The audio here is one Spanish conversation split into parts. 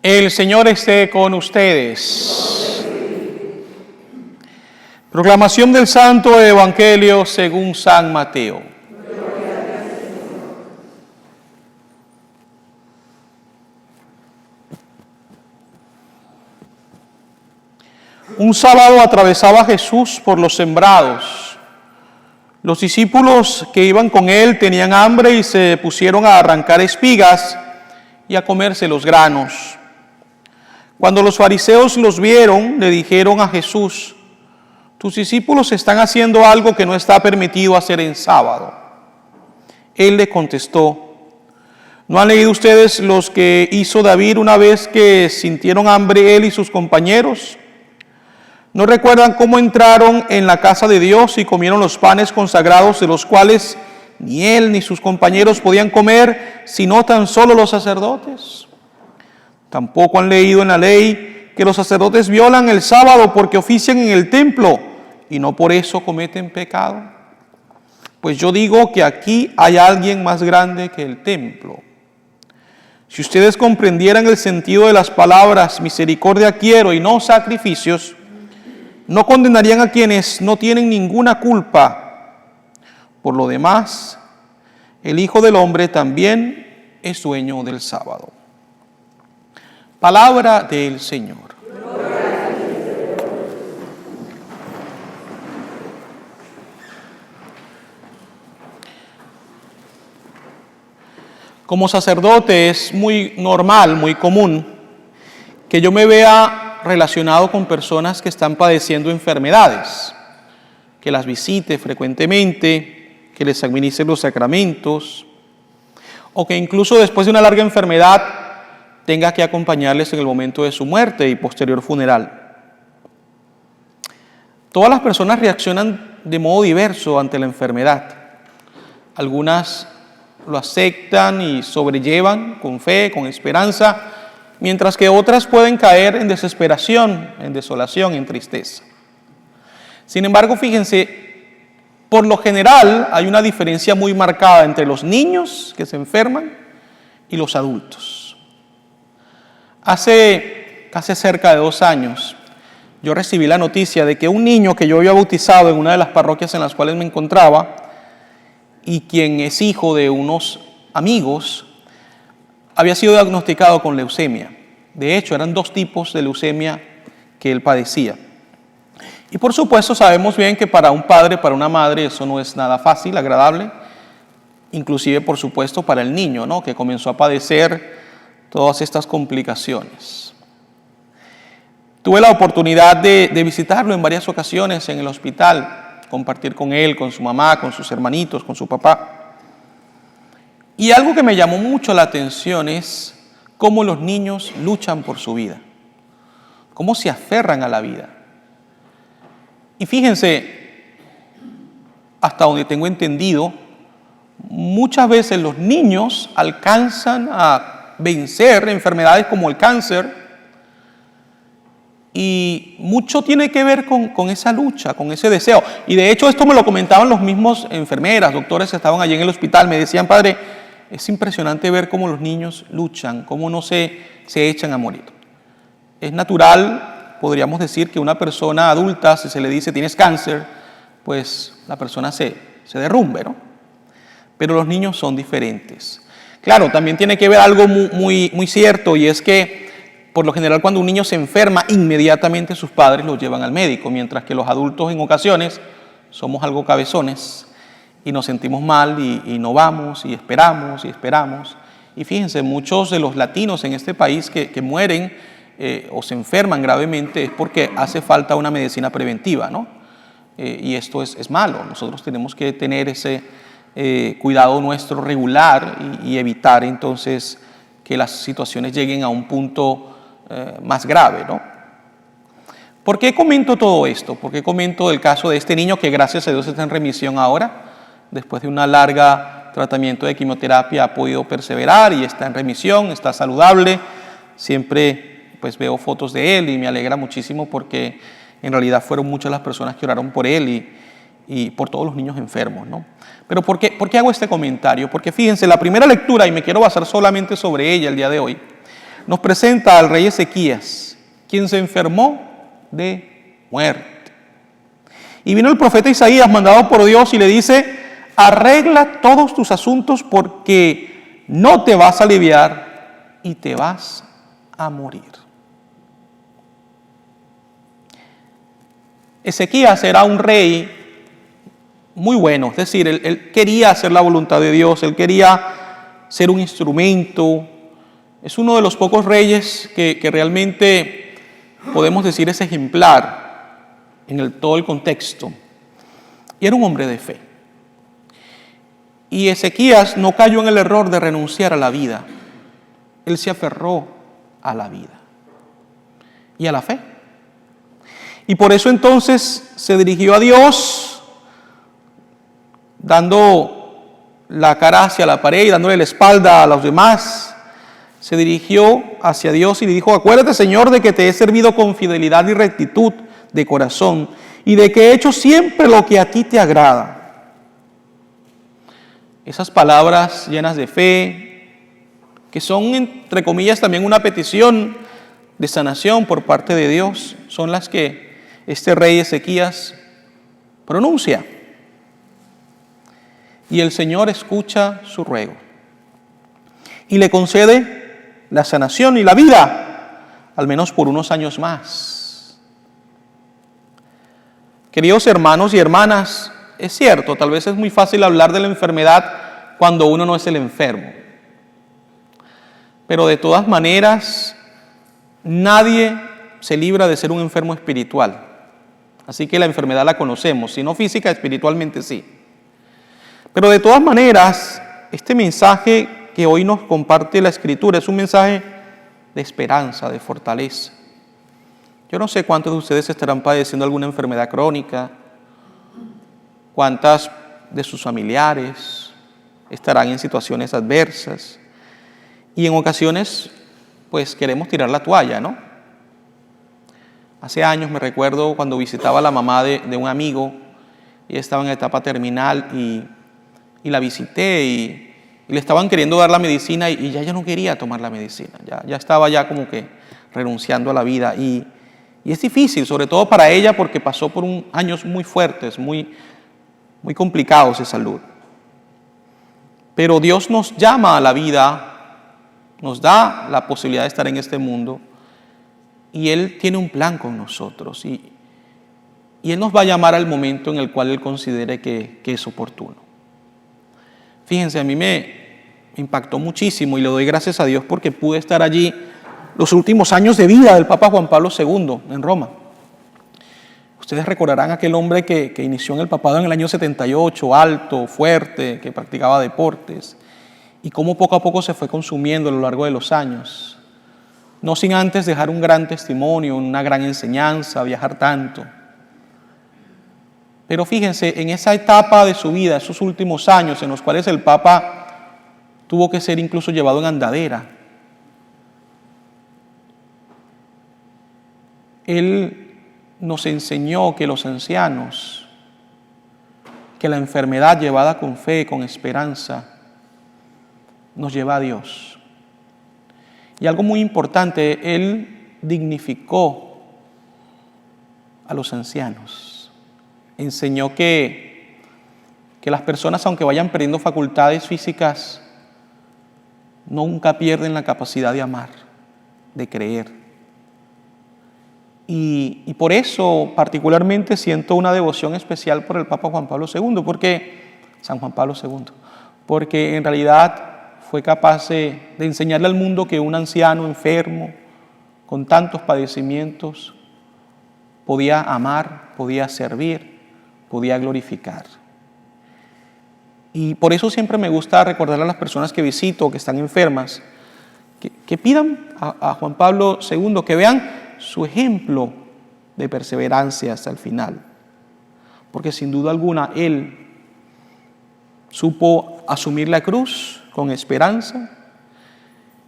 El Señor esté con ustedes. Proclamación del Santo Evangelio según San Mateo. Un sábado atravesaba Jesús por los sembrados. Los discípulos que iban con él tenían hambre y se pusieron a arrancar espigas y a comerse los granos. Cuando los fariseos los vieron, le dijeron a Jesús: tus discípulos están haciendo algo que no está permitido hacer en sábado. Él le contestó: ¿no han leído ustedes los que hizo David una vez que sintieron hambre él y sus compañeros? ¿No recuerdan cómo entraron en la casa de Dios y comieron los panes consagrados, de los cuales ni él ni sus compañeros podían comer, sino tan solo los sacerdotes? Tampoco han leído en la ley que los sacerdotes violan el sábado porque ofician en el templo y no por eso cometen pecado. Pues yo digo que aquí hay alguien más grande que el templo. Si ustedes comprendieran el sentido de las palabras misericordia quiero y no sacrificios, no condenarían a quienes no tienen ninguna culpa. Por lo demás, el Hijo del Hombre también es dueño del sábado. Palabra del Señor. Como sacerdote es muy normal, muy común, que yo me vea relacionado con personas que están padeciendo enfermedades, que las visite frecuentemente, que les administre los sacramentos, o que incluso después de una larga enfermedad tenga que acompañarles en el momento de su muerte y posterior funeral. Todas las personas reaccionan de modo diverso ante la enfermedad. Algunas lo aceptan y sobrellevan con fe, con esperanza, mientras que otras pueden caer en desesperación, en desolación, en tristeza. Sin embargo, fíjense, por lo general hay una diferencia muy marcada entre los niños que se enferman y los adultos. Hace casi cerca de 2 años, yo recibí la noticia de que un niño que yo había bautizado en una de las parroquias en las cuales me encontraba, y quien es hijo de unos amigos, había sido diagnosticado con leucemia. De hecho, eran 2 tipos de leucemia que él padecía. Y por supuesto sabemos bien que para un padre, para una madre, eso no es nada fácil, agradable, inclusive por supuesto para el niño, ¿no?, que comenzó a padecer todas estas complicaciones. Tuve la oportunidad de visitarlo en varias ocasiones en el hospital, compartir con él, con su mamá, con sus hermanitos, con su papá. Y algo que me llamó mucho la atención es cómo los niños luchan por su vida, cómo se aferran a la vida. Y fíjense, hasta donde tengo entendido, muchas veces los niños alcanzan a vencer enfermedades como el cáncer, y mucho tiene que ver con esa lucha, con ese deseo. Y de hecho esto me lo comentaban los mismos enfermeras, doctores que estaban allí en el hospital. Me decían: padre, es impresionante ver cómo los niños luchan, cómo no se echan a morir. Es natural, podríamos decir, que una persona adulta, si se le dice tienes cáncer, pues la persona se derrumbe, ¿no? Pero los niños son diferentes. Claro, también tiene que ver algo muy cierto, y es que por lo general cuando un niño se enferma, inmediatamente sus padres lo llevan al médico, mientras que los adultos en ocasiones somos algo cabezones y nos sentimos mal y no vamos y esperamos y esperamos. Y fíjense, muchos de los latinos en este país que mueren o se enferman gravemente es porque hace falta una medicina preventiva, ¿no? Y esto es malo. Nosotros tenemos que tener ese cuidado nuestro regular y evitar entonces que las situaciones lleguen a un punto más grave, ¿no? ¿Por qué comento todo esto? ¿Por qué comento el caso de este niño que gracias a Dios está en remisión ahora? Después de una larga tratamiento de quimioterapia ha podido perseverar y está en remisión, está saludable. Siempre pues veo fotos de él y me alegra muchísimo porque en realidad fueron muchas las personas que oraron por él y por todos los niños enfermos, ¿no? Pero ¿por qué hago este comentario? Porque fíjense, la primera lectura, y me quiero basar solamente sobre ella el día de hoy, nos presenta al rey Ezequías, quien se enfermó de muerte. Y vino el profeta Isaías, mandado por Dios, y le dice: arregla todos tus asuntos porque no te vas a aliviar y te vas a morir. Ezequías era un rey muy bueno, es decir, él quería hacer la voluntad de Dios, él quería ser un instrumento. Es uno de los pocos reyes que realmente podemos decir es ejemplar en todo el contexto. Y era un hombre de fe. Y Ezequías no cayó en el error de renunciar a la vida. Él se aferró a la vida y a la fe. Y por eso entonces se dirigió a Dios, dando la cara hacia la pared y dándole la espalda a los demás. Se dirigió hacia Dios y le dijo: acuérdate, Señor, de que te he servido con fidelidad y rectitud de corazón y de que he hecho siempre lo que a ti te agrada. Esas palabras llenas de fe, que son entre comillas también una petición de sanación por parte de Dios, son las que este rey Ezequías pronuncia. Y el Señor escucha su ruego y le concede la sanación y la vida, al menos por unos años más. Queridos hermanos y hermanas, es cierto, tal vez es muy fácil hablar de la enfermedad cuando uno no es el enfermo. Pero de todas maneras, nadie se libra de ser un enfermo espiritual. Así que la enfermedad la conocemos, si no física, espiritualmente sí. Pero de todas maneras, este mensaje que hoy nos comparte la Escritura es un mensaje de esperanza, de fortaleza. Yo no sé cuántos de ustedes estarán padeciendo alguna enfermedad crónica, cuántas de sus familiares estarán en situaciones adversas. Y en ocasiones, pues queremos tirar la toalla, ¿no? Hace años me recuerdo cuando visitaba a la mamá de un amigo, ella estaba en etapa terminal y la visité y le estaban queriendo dar la medicina y ya no quería tomar la medicina, ya estaba ya como que renunciando a la vida y es difícil, sobre todo para ella porque pasó por años muy fuertes, muy complicados de salud. Pero Dios nos llama a la vida, nos da la posibilidad de estar en este mundo. Y Él tiene un plan con nosotros y Él nos va a llamar al momento en el cual Él considere que es oportuno. Fíjense, a mí me impactó muchísimo y le doy gracias a Dios porque pude estar allí los últimos años de vida del Papa Juan Pablo II en Roma. Ustedes recordarán aquel hombre que inició en el papado en el año 78, alto, fuerte, que practicaba deportes y cómo poco a poco se fue consumiendo a lo largo de los años. No sin antes dejar un gran testimonio, una gran enseñanza, viajar tanto. Pero fíjense, en esa etapa de su vida, esos últimos años en los cuales el Papa tuvo que ser incluso llevado en andadera, Él nos enseñó que los ancianos, que la enfermedad llevada con fe, con esperanza, nos lleva a Dios. Y algo muy importante, Él dignificó a los ancianos. Enseñó que las personas, aunque vayan perdiendo facultades físicas, nunca pierden la capacidad de amar, de creer. Y por eso particularmente siento una devoción especial por el Papa Juan Pablo II, San Juan Pablo II, porque en realidad fue capaz de enseñarle al mundo que un anciano enfermo, con tantos padecimientos, podía amar, podía servir, podía glorificar. Y por eso siempre me gusta recordarle a las personas que visito, que están enfermas, que pidan a Juan Pablo II, que vean su ejemplo de perseverancia hasta el final. Porque sin duda alguna Él supo asumir la cruz con esperanza.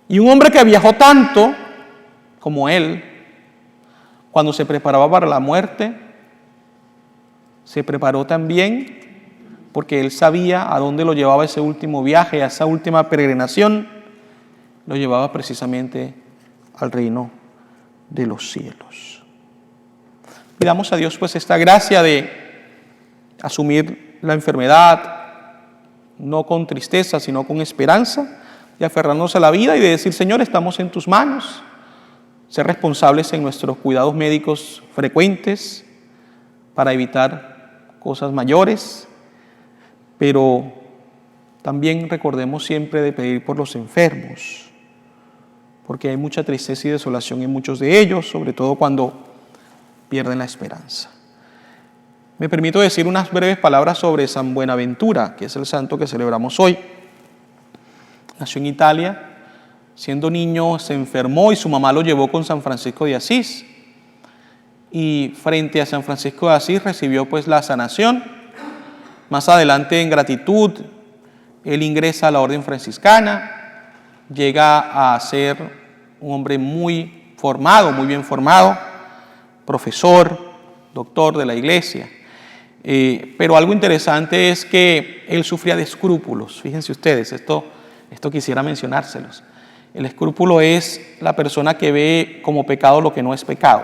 Y un hombre que viajó tanto como Él, cuando se preparaba para la muerte, se preparó también porque Él sabía a dónde lo llevaba ese último viaje, a esa última peregrinación, lo llevaba precisamente al reino de los cielos. Pidamos a Dios pues esta gracia de asumir la enfermedad, no con tristeza, sino con esperanza, de aferrarnos a la vida y de decir, Señor, estamos en tus manos, ser responsables en nuestros cuidados médicos frecuentes para evitar cosas mayores, pero también recordemos siempre de pedir por los enfermos, porque hay mucha tristeza y desolación en muchos de ellos, sobre todo cuando pierden la esperanza. Me permito decir unas breves palabras sobre San Buenaventura, que es el santo que celebramos hoy. Nació en Italia, siendo niño se enfermó y su mamá lo llevó con San Francisco de Asís. Y frente a San Francisco de Asís recibió pues la sanación. Más adelante, en gratitud, él ingresa a la orden franciscana, llega a ser un hombre muy formado, muy bien formado, profesor, doctor de la iglesia. Pero algo interesante es que él sufría de escrúpulos. Fíjense ustedes, esto quisiera mencionárselos. El escrúpulo es la persona que ve como pecado lo que no es pecado.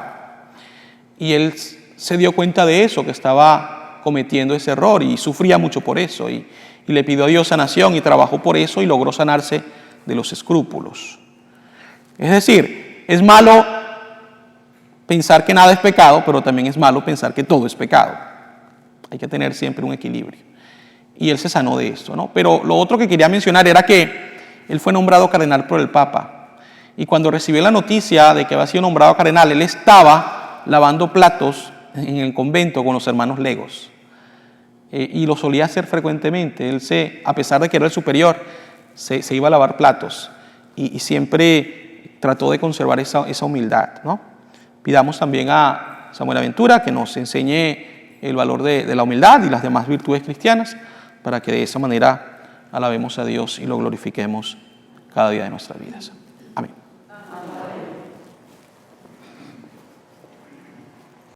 Y él se dio cuenta de eso, que estaba cometiendo ese error y sufría mucho por eso. Y le pidió a Dios sanación y trabajó por eso y logró sanarse de los escrúpulos. Es decir, es malo pensar que nada es pecado, pero también es malo pensar que todo es pecado. Hay que tener siempre un equilibrio. Y él se sanó de esto, ¿no? Pero lo otro que quería mencionar era que él fue nombrado cardenal por el Papa. Y cuando recibió la noticia de que había sido nombrado cardenal, él estaba lavando platos en el convento con los hermanos legos. Y lo solía hacer frecuentemente. Él a pesar de que era el superior, se iba a lavar platos. Y siempre trató de conservar esa humildad, ¿no? Pidamos también a San Buenaventura que nos enseñe el valor de la humildad y las demás virtudes cristianas, para que de esa manera alabemos a Dios y lo glorifiquemos cada día de nuestras vidas. Amén.